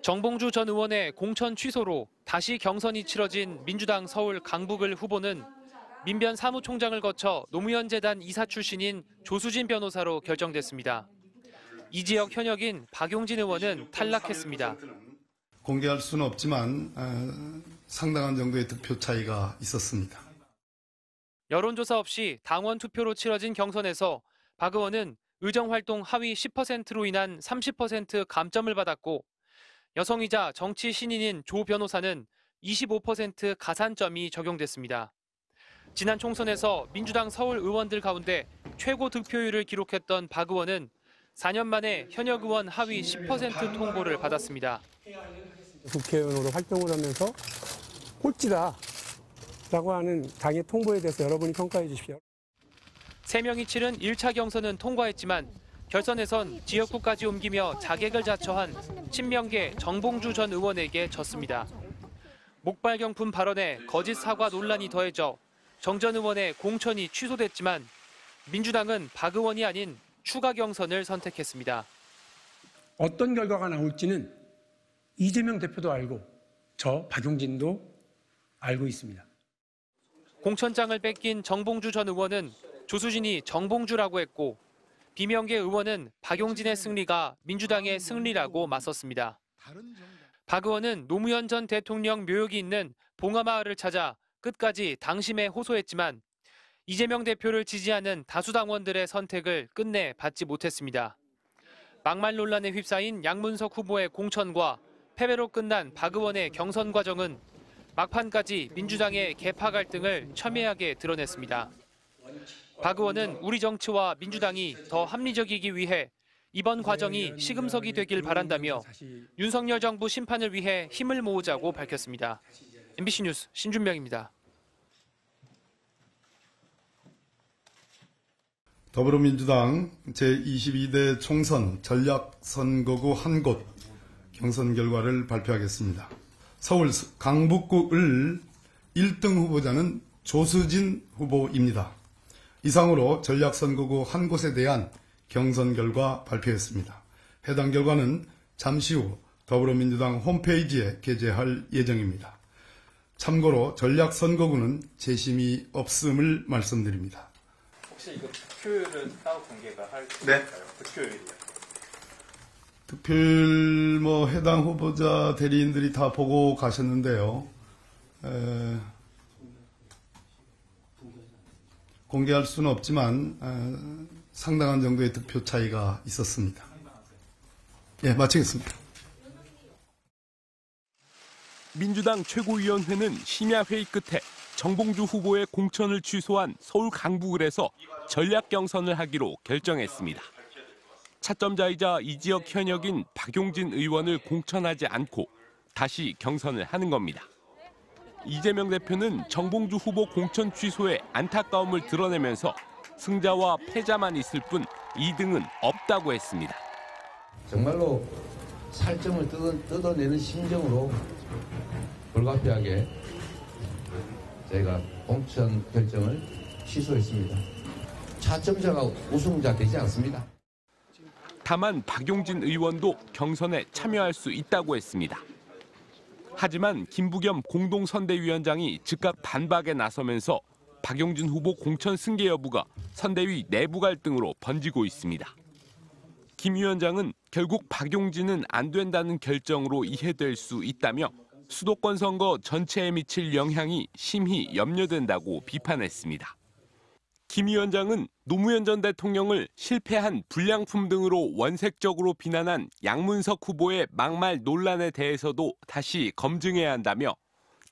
정봉주 전 의원의 공천 취소로 다시 경선이 치러진 민주당 서울 강북을 후보는 민변 사무총장을 거쳐 노무현 재단 이사 출신인 조수진 변호사로 결정됐습니다. 이 지역 현역인 박용진 의원은 탈락했습니다. 공개할 수는 없지만 상당한 정도의 득표 차이가 있었습니다. 여론조사 없이 당원 투표로 치러진 경선에서 박 의원은 의정활동 하위 10%로 인한 30% 감점을 받았고 여성이자 정치 신인인 조 변호사는 25% 가산점이 적용됐습니다. 지난 총선에서 민주당 서울 의원들 가운데 최고 득표율을 기록했던 박 의원은 4년 만에 현역 의원 하위 10% 통보를 받았습니다. 국회의원으로 활동을 하면서 꼴찌다라고 하는 당의 통보에 대해서 여러분이 평가해 주십시오. 3명이 치른 1차 경선은 통과했지만 결선에선 지역구까지 옮기며 자객을 자처한 친명계 정봉주 전 의원에게 졌습니다. 목발경품 발언에 거짓 사과 논란이 더해져 정 전 의원의 공천이 취소됐지만 민주당은 박 의원이 아닌 추가 경선을 선택했습니다. 어떤 결과가 나올지는 이재명 대표도 알고 저 박용진도 알고 있습니다. 공천장을 뺏긴 정봉주 전 의원은 조수진이 정봉주라고 했고 비명계 의원은 박용진의 승리가 민주당의 승리라고 맞섰습니다. 박 의원은 노무현 전 대통령 묘역이 있는 봉하마을을 찾아 끝까지 당심에 호소했지만 이재명 대표를 지지하는 다수 당원들의 선택을 끝내 받지 못했습니다. 막말 논란에 휩싸인 양문석 후보의 공천과 패배로 끝난 박 의원의 경선 과정은 막판까지 민주당의 계파 갈등을 첨예하게 드러냈습니다. 박 의원은 우리 정치와 민주당이 더 합리적이기 위해 이번 과정이 시금석이 되길 바란다며 윤석열 정부 심판을 위해 힘을 모으자고 밝혔습니다. MBC 뉴스 신준명입니다. 더불어민주당 제22대 총선 전략선거구 한 곳 경선 결과를 발표하겠습니다. 서울 강북구을 1등 후보자는 조수진 후보입니다. 이상으로 전략선거구 한 곳에 대한 경선 결과 발표했습니다. 해당 결과는 잠시 후 더불어민주당 홈페이지에 게재할 예정입니다. 참고로 전략선거구는 재심이 없음을 말씀드립니다. 혹시 이거 득표율은 따로 공개가 할 수 네. 있을까요? 득표율이요. 득표율 해당 후보자 대리인들이 다 보고 가셨는데요. 공개할 수는 없지만 상당한 정도의 득표 차이가 있었습니다. 예, 마치겠습니다. 민주당 최고위원회는 심야회의 끝에 정봉주 후보의 공천을 취소한 서울 강북을에서 전략 경선을 하기로 결정했습니다. 차점자이자 이 지역 현역인 박용진 의원을 공천하지 않고 다시 경선을 하는 겁니다. 이재명 대표는 정봉주 후보 공천 취소에 안타까움을 드러내면서 승자와 패자만 있을 뿐 2등은 없다고 했습니다. 정말로 살점을 뜯어내는 심정으로 불가피하게 저희가 공천 결정을 취소했습니다. 차점자가 우승자 되지 않습니다. 다만 박용진 의원도 경선에 참여할 수 있다고 했습니다. 하지만 김부겸 공동선대위원장이 즉각 반박에 나서면서 박용진 후보 공천 승계 여부가 선대위 내부 갈등으로 번지고 있습니다. 김 위원장은 결국 박용진은 안 된다는 결정으로 이해될 수 있다며 수도권 선거 전체에 미칠 영향이 심히 염려된다고 비판했습니다. 김 위원장은 노무현 전 대통령을 실패한 불량품 등으로 원색적으로 비난한 양문석 후보의 막말 논란에 대해서도 다시 검증해야 한다며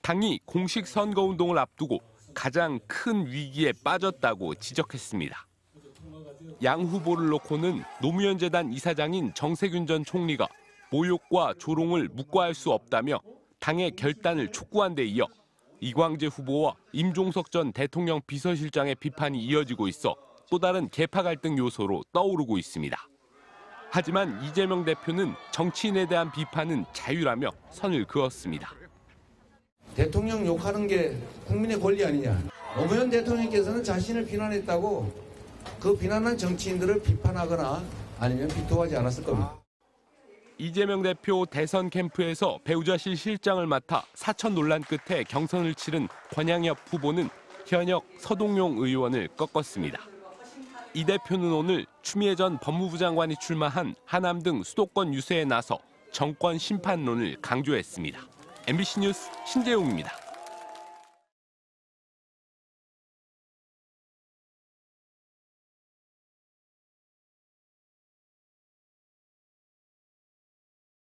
당이 공식 선거운동을 앞두고 가장 큰 위기에 빠졌다고 지적했습니다. 양 후보를 놓고는 노무현 재단 이사장인 정세균 전 총리가 모욕과 조롱을 묵과할 수 없다며 당의 결단을 촉구한 데 이어 이광재 후보와 임종석 전 대통령 비서실장의 비판이 이어지고 있어 또 다른 계파 갈등 요소로 떠오르고 있습니다. 하지만 이재명 대표는 정치인에 대한 비판은 자유라며 선을 그었습니다. 대통령 욕하는 게 국민의 권리 아니냐. 노무현 대통령께서는 자신을 비난했다고 그 비난한 정치인들을 비판하거나 아니면 비토하지 않았을 겁니다. 이재명 대표 대선 캠프에서 배우자실 실장을 맡아 사천 논란 끝에 경선을 치른 권양엽 후보는 현역 서동용 의원을 꺾었습니다. 이 대표는 오늘 추미애 전 법무부 장관이 출마한 하남 등 수도권 유세에 나서 정권 심판론을 강조했습니다. MBC 뉴스 신재용입니다.